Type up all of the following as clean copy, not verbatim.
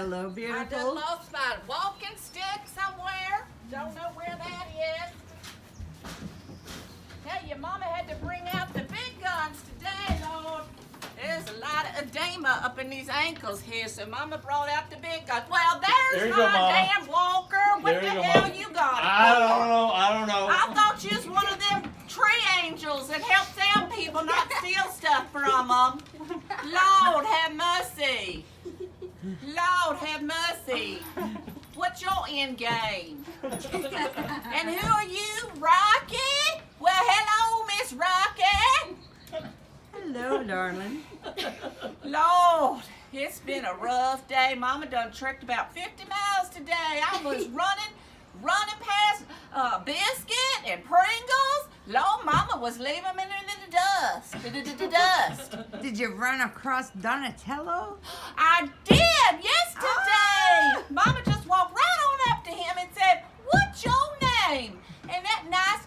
Hello, I just beautiful. lost my walking stick somewhere. Don't know where that is. Tell your mama had to bring out the big guns today, Lord. There's a lot of edema up in these ankles here, so Mama brought out the big guns. Well, There there's you go, my Mama. damn walker. What There the you go, hell Mama. you got it I for? don't know. I thought you was one of them tree angels that help them people not steal stuff from them. Lord have mercy. Lord have mercy. What's your end game? And who are you, Rocky? Well, hello, Miss Rocky. Hello, darling. Lord, it's been a rough day. Mama done trekked about 50 miles today. I was running past Biscuit and Pringles. Lord, Mama was leaving me in the dust. Did you run across Donatello? I did yesterday. Mama just walked right on up to him and said, "What's your name?" And that nice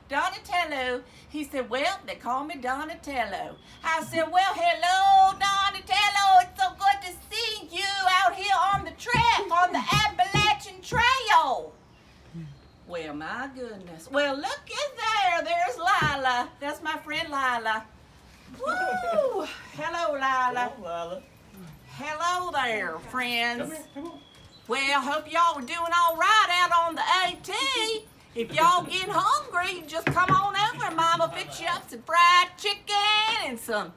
Donatello, he said, "Well, they call me Donatello." I said, "Well, hello, Donatello. It's so good to see you out here on the trek, on the Appalachian Trail." Well, my goodness. Well, look at there. There's Lila. That's my friend Lila. Woo! Hello, Lila. Lila. Hello there, friends. Come here, come on. Well, hope y'all are doing all right out on the AT. If y'all get hungry, just come on over and Mama fix you up some fried chicken and some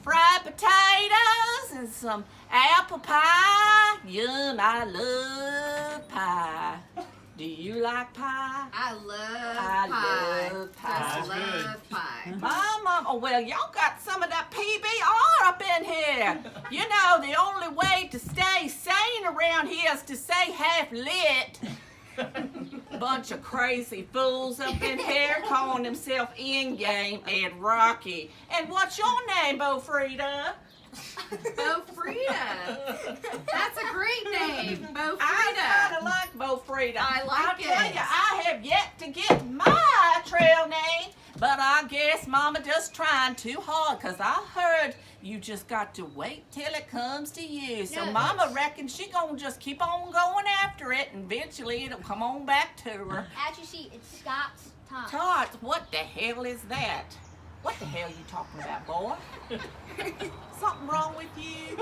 fried potatoes and some apple pie. Yum, I love pie. Do you like pie? I love I pie. love pie. Just Good. love pie. My mom, oh well, y'all got some of that PBR up in here. You know, the only way to stay sane around here is to stay half lit. Bunch of crazy fools up in here calling themselves In-Game and Rocky. And what's your name, Bo Frida? Bo Frida. That's a great name. Bo I kind Frida. of like Bo Frida. I like I'll tell it. you, I have yet to get my trail name, but I guess Mama just trying too hard, because I heard you just got to wait till it comes to you. So Yeah, Mama that's- reckons she gonna just keep on going after it, and eventually it'll come on back to her. As you see, it's Scott's time. Todd, what the hell is that? What the hell you talking about, boy? Something wrong with you?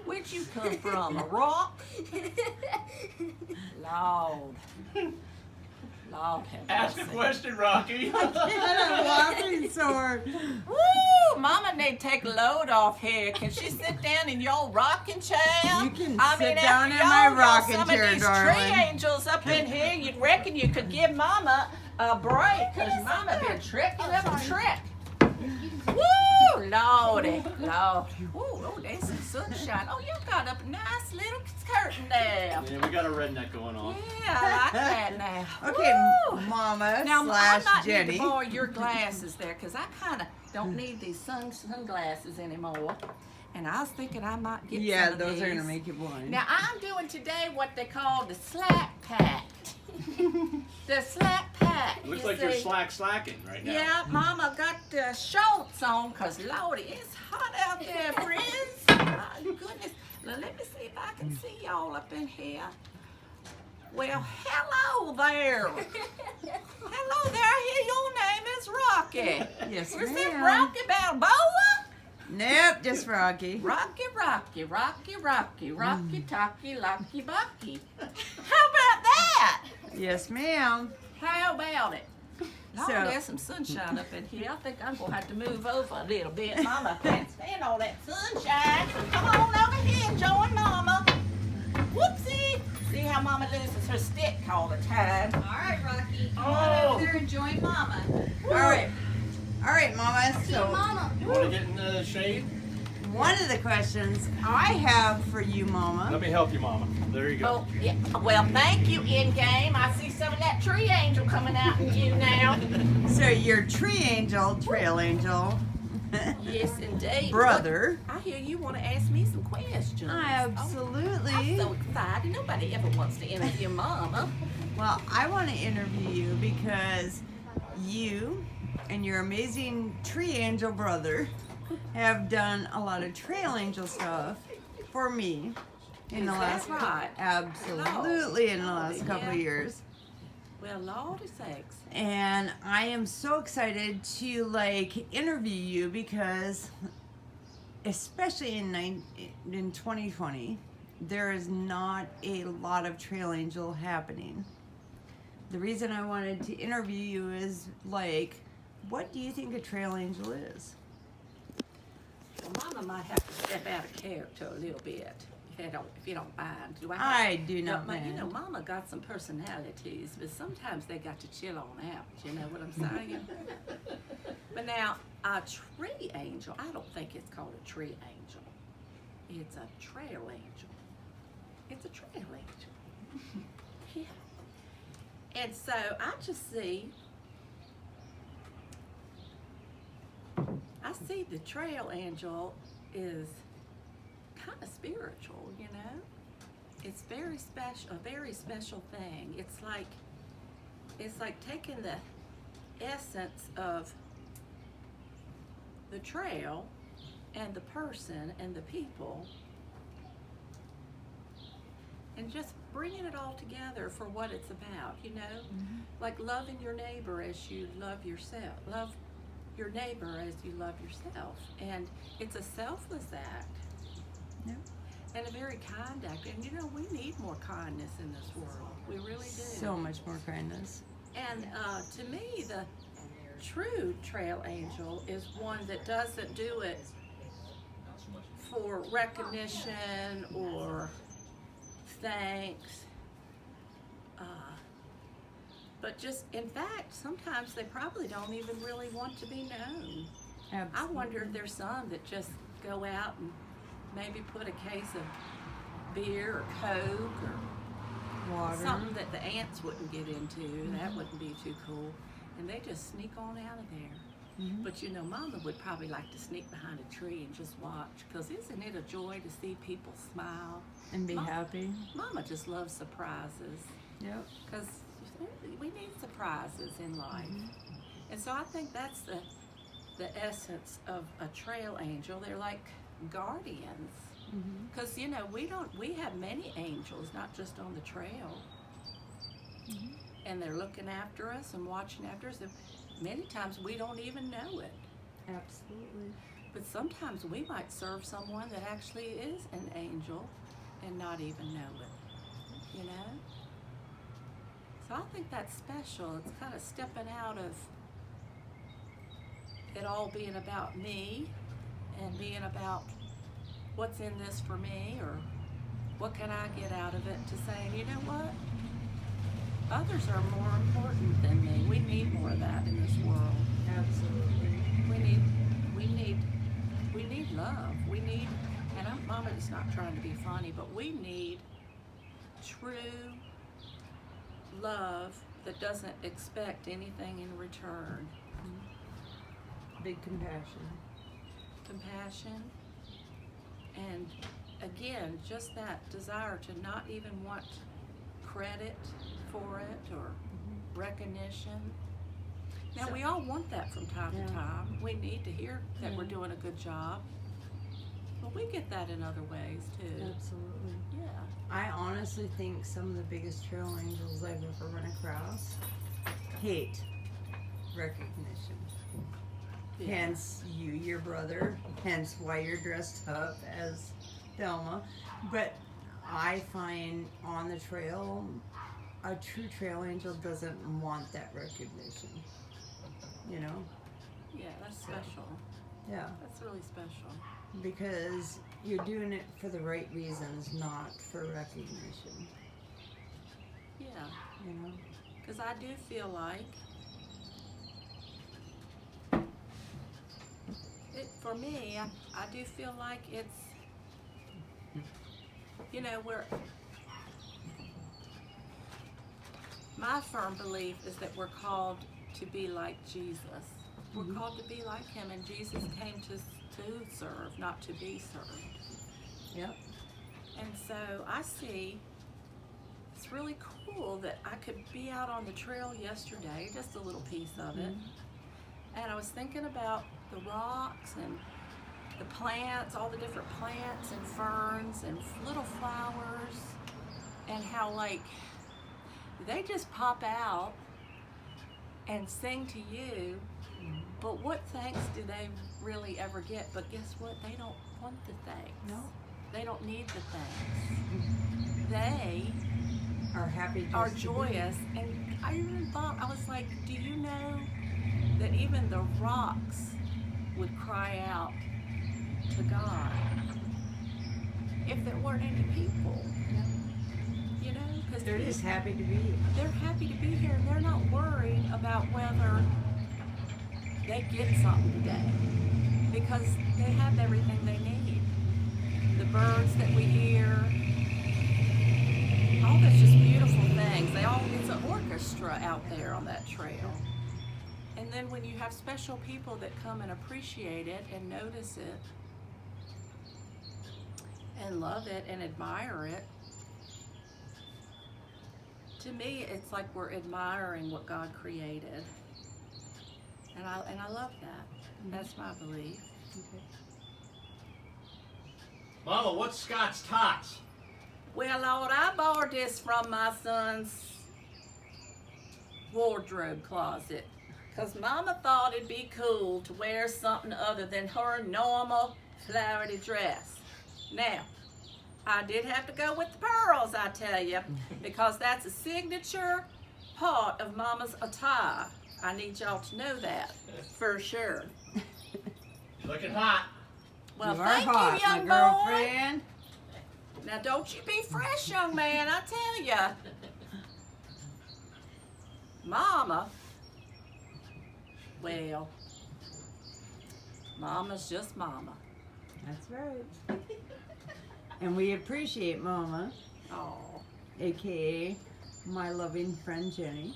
Where'd you come from? A rock? Lord. Lord have Ask a mercy. question, Rocky. I'm laughing so hard. Woo! Mama need to take a load off here. Can she sit down in your rocking chair? You can I sit mean, down after in my y'all got rocking some chair, of these darling. tree angels up in here, you'd reckon you could give Mama a break, because Mama been trekking up a trek. Woo! Lordy, Lord. Woo, oh, there's some sunshine. Oh, you got up a nice little curtain there. Yeah, we got a redneck going on. Yeah, I like that now. Okay, Woo! Mama Now, I slash might need Jenny. to borrow your glasses there, because I kind of don't need these sunglasses anymore. And I was thinking I might get Yeah, some of those are these. gonna make you blind. Now, I'm doing today what they call the slack pack. The slack pack. Looks you like you're see. slacking right now. Yeah, Mama got the shorts on, because, Lordy, it's hot out there, friends. My goodness. Now, let me see if I can see y'all up in here. Well, hello there. Hello there. I hear your name is Rocky. Yes, Was it ma'am. Rocky Balboa? Nope, just Rocky. Rocky, Rocky, Rocky, Rocky, Rocky, Talkie, Locky, Bucky. How about that? Yes, ma'am. How about it? Lord, So- there's some sunshine up in here. I think I'm going to have to move over a little bit. Mama can't stand all that sunshine. Come on over here and join Mama. Whoopsie. See how Mama loses her stick all the time. All right, Rocky. Come Oh. on over there and join Mama. All right. All right, Mama. See, So Mama. You want to get in the shade? one of the questions I have for you, Mama. Let me help you, Mama. There you go. Oh, yeah. Well, thank you, In-Game. I see some of that tree angel coming out in you now. So your tree angel, trail angel, Yes, indeed. brother. I hear you want to ask me some questions. I'm Absolutely. so excited. Nobody ever wants to interview Mama. Well, I want to interview you because you and your amazing tree angel brother have done a lot of trail angel stuff for me in the Is last that right? absolutely in the Lord, last couple of yeah. years. Well, Lordy sakes. And I am so excited to like interview you because especially in 2020 there is not a lot of trail angel happening. The reason I wanted to interview you is like, what do you think a trail angel is? Well, Mama might have to step out of character a little bit, if you don't mind. Do I do not You know, mind. Mama got some personalities, but sometimes they got to chill on out. You know what I'm saying? But now, a tree angel, I don't think it's called a tree angel. It's a trail angel. It's a trail angel. Yeah. And so I just see the trail angel is kind of spiritual, you know? It's very special, a very special thing. It's like taking the essence of the trail and the person and the people and just bringing it all together for what it's about, you know? Mm-hmm. Like loving your neighbor as you love yourself. Love your neighbor as you love yourself. And it's a selfless act. Yeah. And a very kind act. And you know, we need more kindness in this world. We really do. So much more kindness. And to me, the true trail angel is one that doesn't do it for recognition or thanks. But just, in fact, sometimes they probably don't even really want to be known. Absolutely. I wonder if there's some that just go out and maybe put a case of beer or Coke or Water. something that the ants wouldn't get into. That wouldn't be too cool. And they just sneak on out of there. Mhm. But you know, Mama would probably like to sneak behind a tree and just watch, because isn't it a joy to see people smile? And be Mama- happy. Mama just loves surprises, Yep. because we need surprises in life. And so I think that's the essence of a trail angel. They're like guardians. Because you know, we have many angels, not just on the trail. And they're looking after us and watching after us. And many times we don't even know it. Absolutely. But sometimes we might serve someone that actually is an angel and not even know it, you know? So I think that's special. It's kind of stepping out of it all being about me and being about what's in this for me or what can I get out of it, to saying, you know what? Others are more important than me. We need more of that in this world. Absolutely. We need love. We need, and Mama is not trying to be funny, but we need true love that doesn't expect anything in return. Big compassion. Compassion, and again, just that desire to not even want credit for it or recognition. Now, we all want that from time to time. We need to hear that we're doing a good job. But we get that in other ways too. Absolutely. Yeah. I honestly think some of the biggest trail angels I've ever run across hate recognition. Yeah. Hence you, your brother, hence why you're dressed up as Thelma. But I find on the trail, a true trail angel doesn't want that recognition. You know? Yeah, that's special. Yeah. That's really special. Because you're doing it for the right reasons, not for recognition. Yeah. You know? Because I do feel like for me, I do feel like it's, you know, my firm belief is that we're called to be like Jesus. We're called to be like him, and Jesus came to serve, not to be served. Yep. And so I see, it's really cool that I could be out on the trail yesterday, just a little piece of it. And I was thinking about the rocks and the plants, all the different plants and ferns and little flowers, and how like they just pop out and sing to you. But what thanks do they really ever get? But guess what? They don't want the thanks. No. They don't need the thanks. They Are happy. Just are to be. joyous. And I even thought, I was like, do you know that even the rocks would cry out to God if there weren't any people? You know? Because They're just happy to be here. they're happy to be here, and they're not worried about whether they get something today, because they have everything they need. The birds that we hear, all that's just beautiful things. It's an orchestra out there on that trail. And then when you have special people that come and appreciate it and notice it and love it and admire it, to me, it's like we're admiring what God created. And I love that. That's my belief. Okay. Mama, what's Scott's tots? Well, Lord, I borrowed this from my son's wardrobe closet, because Mama thought it'd be cool to wear something other than her normal flowery dress. Now, I did have to go with the pearls, I tell you, because that's a signature part of Mama's attire. I need y'all to know that for sure. Looking hot. Well, you are thank hot, you, young my boy. girlfriend. Now, don't you be fresh, young man, I tell ya. Mama, well, Mama's just Mama. That's right. And we appreciate Momma, Oh, aka my loving friend Jenny.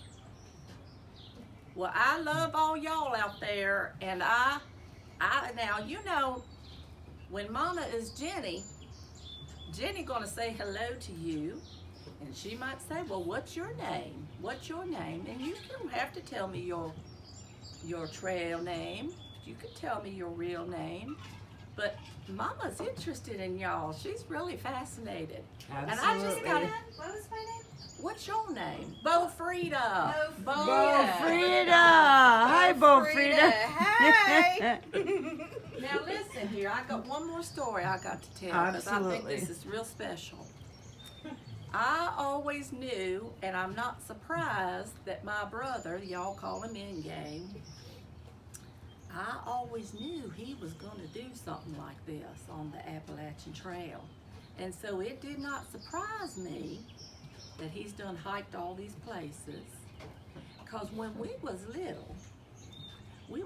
well, I love all y'all out there, and now, you know, when Mama is Jenny gonna say hello to you, and she might say, well, what's your name? What's your name? And you don't have to tell me your trail name. You can tell me your real name. But Mama's interested in y'all. She's really fascinated. Absolutely. And I just gotta, What was my name? what's your name? Bo Frida. Bo Bo Frida. Hi, Bo Frida. Hi. Now listen here, I got one more story I got to tell, because I think Absolutely. this is real special. I always knew, and I'm not surprised that my brother, y'all call him In Game, I always knew he was going to do something like this on the Appalachian Trail. And so it did not surprise me that he's done hiked all these places. Because when we was little, we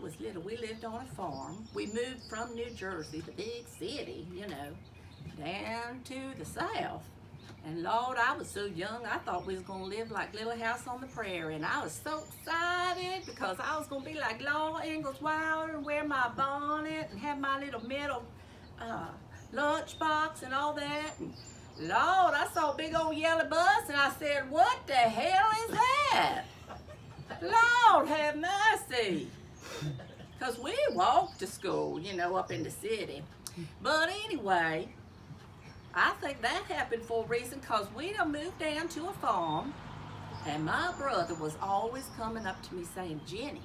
lived on a farm. We moved from New Jersey, the big city, you know, down to the south. And Lord, I was so young, I thought we was gonna live like Little House on the Prairie. And I was so excited because I was gonna be like Laura Ingalls Wilder and wear my bonnet and have my little metal lunchbox and all that. And Lord, I saw a big old yellow bus and I said, what the hell is that? Lord have mercy. Because we walked to school, you know, up in the city. But anyway, I think that happened for a reason, because we done moved down to a farm, and my brother was always coming up to me saying, Jenny,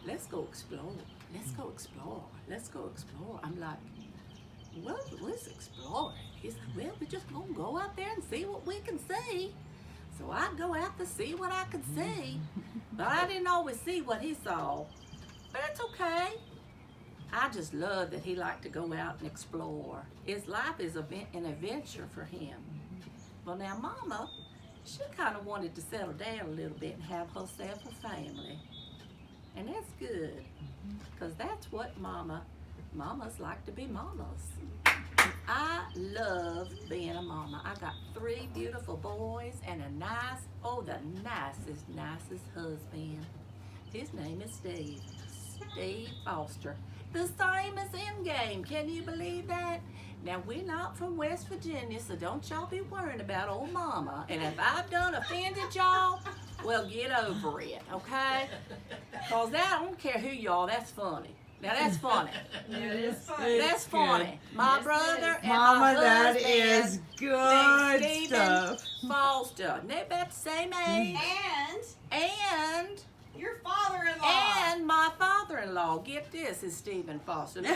let's go explore. Let's go explore. Let's go explore. I'm like, well, let's explore. He's like, well, we're just going to go out there and see what we can see. So I'd go out to see what I could see, but I didn't always see what he saw. But it's okay. I just love that he liked to go out and explore. His life is an adventure for him. Well, now Mama, she kind of wanted to settle down a little bit and have herself a family. And that's good, because that's what mamas like to be mamas. I love being a mama. I got 3 beautiful boys and the nicest husband. His name is Steve Foster. The same as In Game. Can you believe that? Now, we're not from West Virginia, so don't y'all be worrying about old Mama. And if I've done offended y'all, well, get over it, okay? Because I don't care who y'all, that's funny. Now that's funny. That's good. funny. My Yes, it brother is. and Mama, my that husband is named good Stephen stuff. Foster. They're about the same age. And Your father-in-law. and my father-in-law, get this, is Stephen Foster. Lord,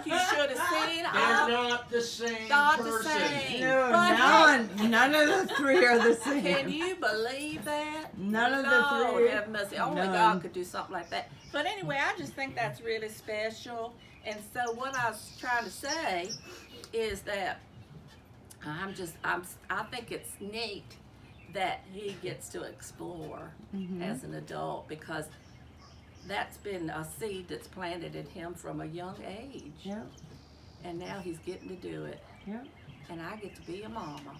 you should have seen. They're not the same Not the person. same. No, But none of the three are the can same. you believe that? None of the Lord three. have mercy. Only None. God could do something like that. But anyway, I just think that's really special. And so what I was trying to say is that I think it's neat that he gets to explore as an adult, because that's been a seed that's planted in him from a young age. Yep, And now he's getting to do it. yep. And I get to be a mama.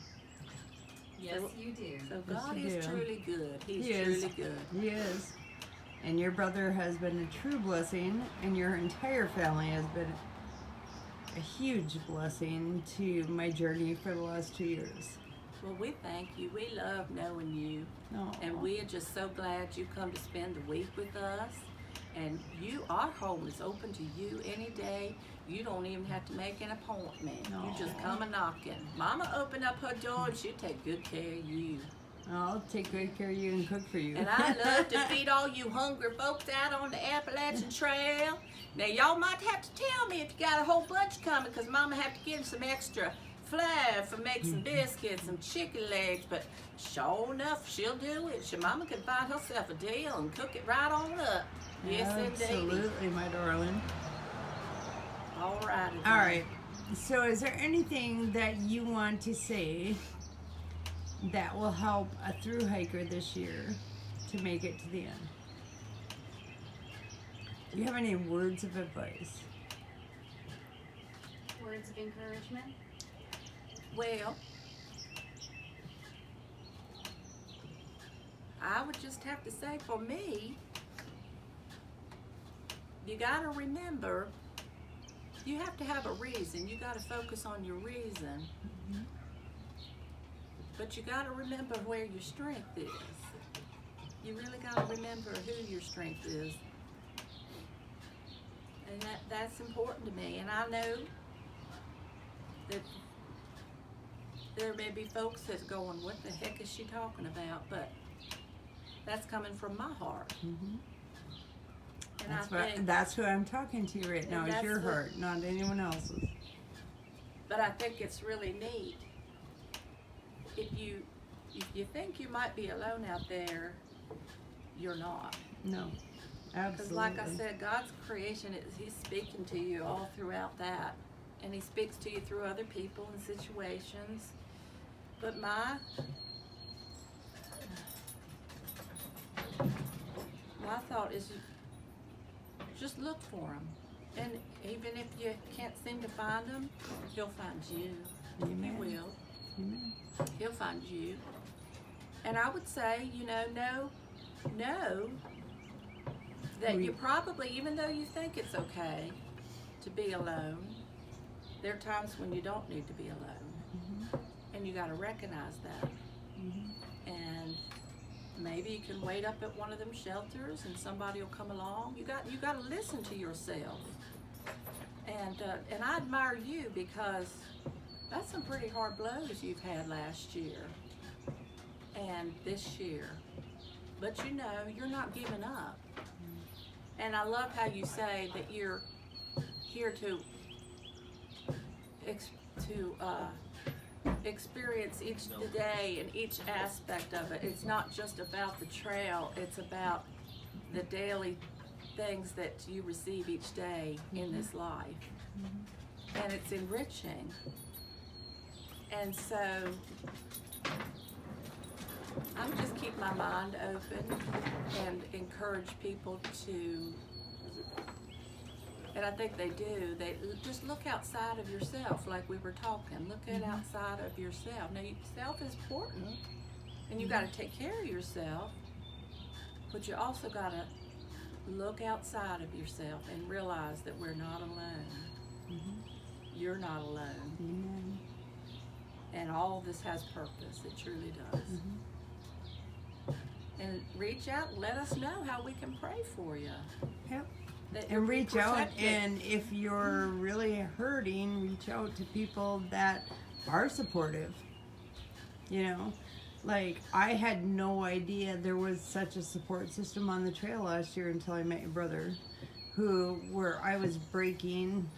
Yes, you do. So Yes, God you is do. truly good. He's He is. truly good. He is. And your brother has been a true blessing, and your entire family has been a huge blessing to my journey for the last 2 years. Well, we thank you. We love knowing you. No. And we are just so glad you come to spend the week with us. And our home is open to you any day. You don't even have to make an appointment. You just come a knocking. Mama open up her door and she'll take good care of you. I'll take great care of you and cook for you. And I love to feed all you hungry folks out on the Appalachian Trail. Now, y'all might have to tell me if you got a whole bunch coming, because Mama have to give some extra flour for make some biscuits, some chicken legs, but sure enough, she'll do it. Mama can find herself a deal and cook it right on up. Yes, indeed. Absolutely, my darling. All righty. All right. So, is there anything that you want to say that will help a through hiker this year to make it to the end? Do you have any words of advice? Words of encouragement. Well, I would just have to say, for me, you got to remember, you have to have a reason. You got to focus on your reason. But you got to remember where your strength is. You really got to remember who your strength is. And that's important to me. And I know that there may be folks that's going, what the heck is she talking about? But that's coming from my heart. Mm-hmm. And That's who I'm talking to right now. Is that's your the- heart, not anyone else's. But I think it's really neat. If you think you might be alone out there, you're not. No, Because absolutely. like I said, God's creation, He's speaking to you all throughout that. And He speaks to you through other people and situations. But my thought is just look for Him. And even if you can't seem to find Him, He'll find you. Amen. He will. Amen. He'll find you. And I would say, know that you probably, even though you think it's okay to be alone, there are times when you don't need to be alone. And you got to recognize that. And maybe you can wait up at one of them shelters and somebody will come along. You got to listen to yourself. And I admire you, because that's some pretty hard blows you've had last year and this year. But you're not giving up. And I love how you say that you're here to experience each day and each aspect of it. It's not just about the trail, it's about the daily things that you receive each day in this life. And it's enriching. And so I would just keep my mind open and encourage people to, and I think they do, they just look outside of yourself, like we were talking. Look at outside of yourself. Now, yourself is important, and you got to take care of yourself, but you also got to look outside of yourself and realize that we're not alone. You're not alone. Amen. And all of this has purpose. It truly does. And reach out and let us know how we can pray for you. Yep. that you're And being reach out, protected. and if you're really hurting, reach out to people that are supportive. You know, like I had no idea there was such a support system on the trail last year until I met your brother, where I was breaking,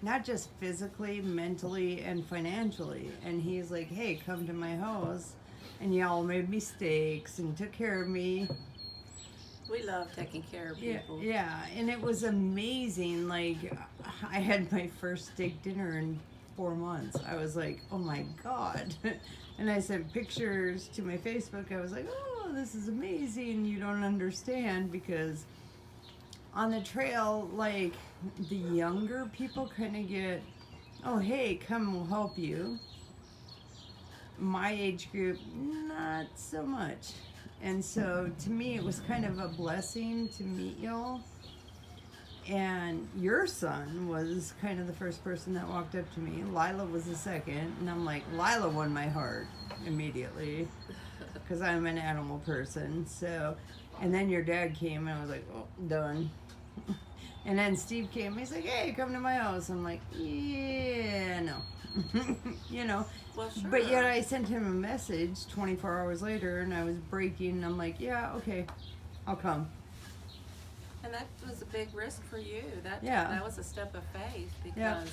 not just physically, mentally, and financially. And he's like, "Hey, come to my house," and y'all made me steaks and took care of me. We love taking care of Yeah, people. yeah, and it was amazing. Like, I had my first steak dinner in 4 months. I was like, oh my God. And I sent pictures to my Facebook. I was like, oh, this is amazing. You don't understand, because on the trail, like, the younger people kind of get, oh, hey, come, we'll help you. My age group, not so much. And so to me, it was kind of a blessing to meet y'all. And your son was kind of the first person that walked up to me. Lila was the second. And I'm like, Lila won my heart immediately, because I'm an animal person. So, and then your dad came, and I was like, oh, done. And then Steve came. He's like, hey, come to my house. I'm like, yeah, no. You know. Well, sure. But yet I sent him a message 24 hours later, and I was breaking. And I'm like, yeah, okay, I'll come. And that was a big risk for you. Yeah. That was a step of faith, because Yeah.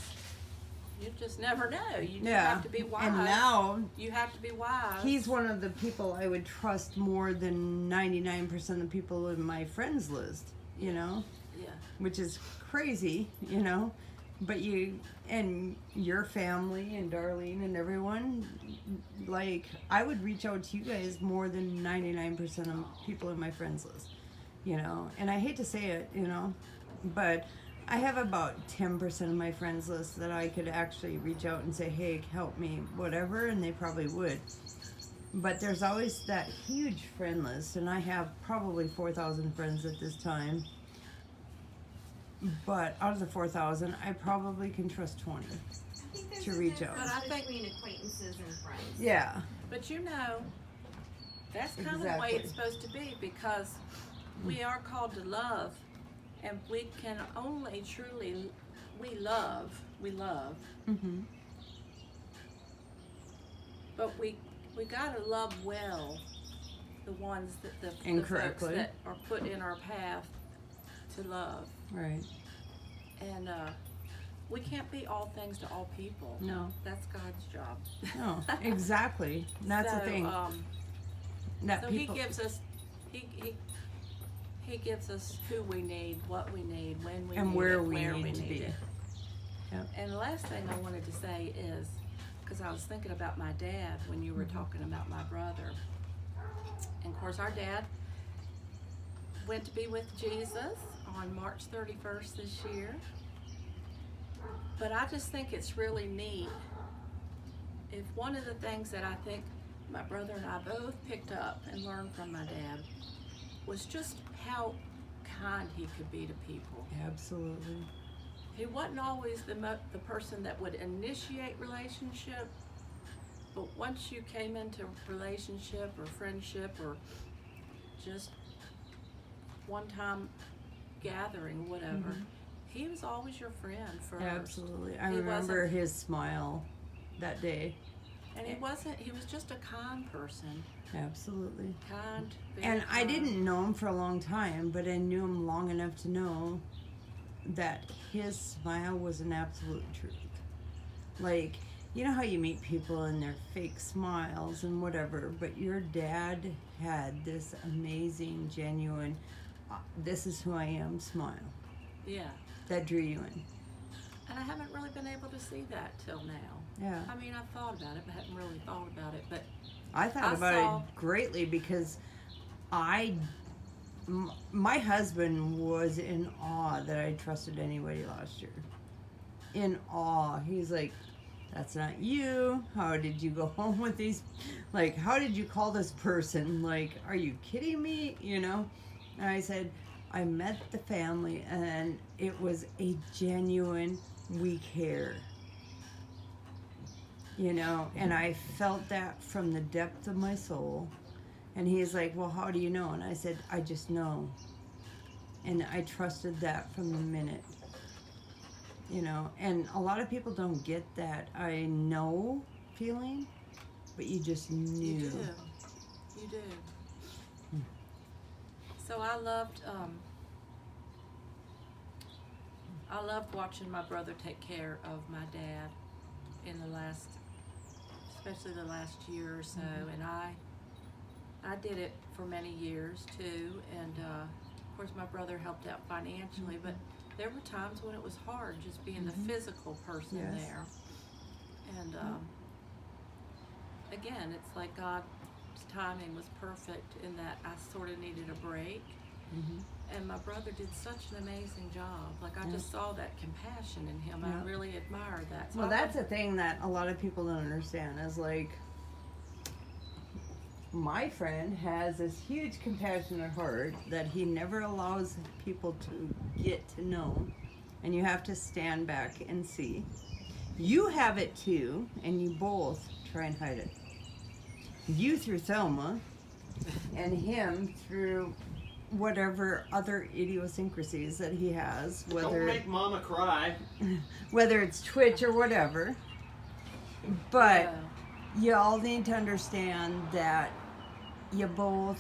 you just never know. You Yeah. have to be wise. And now you have to be wise. he's one of the people I would trust more than 99% of the people in my friends list, you know, Yeah. which is crazy, you know. But you and your family and Darlene and everyone, like, I would reach out to you guys more than 99% of people in my friends list, you know. And I hate to say it, you know, but I have about 10% of my friends list that I could actually reach out and say, hey, help me, whatever, and they probably would. But there's always that huge friend list, and I have probably 4,000 friends at this time. But out of the 4,000, I probably can trust 20. I think there's To a reach difference out. But I think- between acquaintances and friends. Yeah. But you know, that's kind of the way Exactly. it's supposed to be, because we are called to love, and we can only truly, we love, Mm-hmm. but we gotta love well the ones that the folks Incorrectly. that are put in our path to love. Right. And we can't be all things to all people. No. That's God's job. No. Exactly. That's so, the thing. That So people. he gives us, he gives us who we need, what we need, when we And need where it, we where need we to need be. it. Yep. And the last thing I wanted to say is, because I was thinking about my dad when you were talking about my brother. And of course, our dad went to be with Jesus on March 31st this year. But I just think it's really neat. If one of the things that I think my brother and I both picked up and learned from my dad was just how kind he could be to people. Absolutely. He wasn't always the person that would initiate relationship, but once you came into relationship or friendship or just one time gathering, whatever, he was always your friend first. Absolutely. I He remember wasn't- his smile that day. And he was just a kind person. Absolutely. Kind. very And I kind. didn't know him for a long time, but I knew him long enough to know that his smile was an absolute truth. Like, you know how you meet people and they're fake smiles and whatever, but your dad had this amazing, genuine, this is who I am smile Yeah. that drew you in. And I haven't really been able to see that till now. Yeah. I mean, I've thought about it, but hadn't really thought about it. But I thought I about saw- it greatly because my husband was in awe that I trusted anybody last year. In awe. He's like, that's not you. How did you go home with these? Like, how did you call this person? Like, are you kidding me? You know? And I said, I met the family and it was a genuine, we care. You know, and I felt that from the depth of my soul. And he's like, well, how do you know? And I said, I just know. And I trusted that from the minute. You know, and a lot of people don't get that I know feeling, but you just knew. You do. You do. So I loved watching my brother take care of my dad in the last, especially the last year or so, and I did it for many years too, and of course my brother helped out financially, but there were times when it was hard just being the physical person Yes. there. And again, it's like God's timing was perfect in that I sort of needed a break. And my brother did such an amazing job. Like I just saw that compassion in him. Yeah. I really admired that. So Well, I that's the thing that a lot of people don't understand is like, my friend has this huge compassionate heart that he never allows people to get to know, and you have to stand back and see. You have it too, and you both try and hide it. You through Thelma, and him through whatever other idiosyncrasies that he has, Don't whether make Mama cry. whether it's Twitch or whatever. But Yeah. you all need to understand that you both